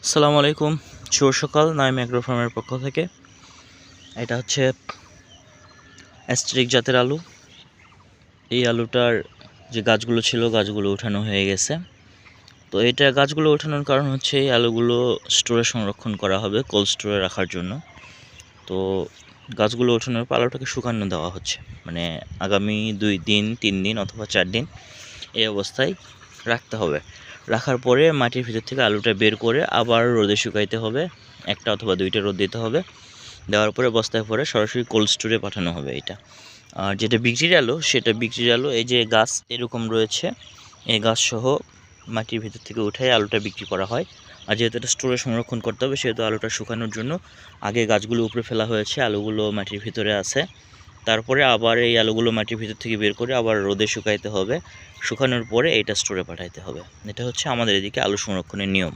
আসসালামু আলাইকুম, শুভ সকাল। নাইম অ্যাগ্রো ফার্মের পক্ষ থেকে এটা হচ্ছে অ্যাস্টেরিক জাতের আলু। এই আলুটার যে গাছগুলো ছিল গাছগুলো উঠানো হয়ে গেছে। তো এটা গাছগুলো ওঠানোর কারণ হচ্ছে এই আলুগুলো স্টোরে সংরক্ষণ করা হবে কোল্ড স্টোরে রাখার জন্য। তো গাছগুলো ওঠানোর পর আলুটাকে শুকানো দেওয়া হচ্ছে, মানে আগামী 2 দিন 3 দিন অথবা 4 দিন এই অবস্থায় রাখতে হবে। রাখার পরে মাটির ভিতর থেকে আলুটা বের করে আবার রোদে শুকাইতে হবে, 1টা অথবা 2টা রোদ দিতে হবে। দেওয়ার পরে বস্তায় ভরে সরাসরি কোল্ড স্টোরে পাঠানো হবে এটা। আর যেটা বিক্রির আলু সেটা বিক্রির আলু এই যে গাছ এরকম রয়েছে, এই গাছ সহ মাটির ভিতর থেকে উঠাই আলুটা বিক্রি করা হয়। আর যেহেতু এটা স্টোরে সংরক্ষণ করতে হবে সেহেতু আলুটা শুকানোর জন্য আগে গাছগুলো উপরে ফেলা হয়েছে, আলুগুলো মাটির ভিতরে আছে। তারপরে আবার এই আলুগুলো মাটির ভিতর থেকে বের করে আবার রোদে শুকাইতে হবে, শুকানোর পরে এটা স্টোরে পাঠাইতে হবে। এটা হচ্ছে আমাদের এদিকে আলু সংরক্ষণের নিয়ম।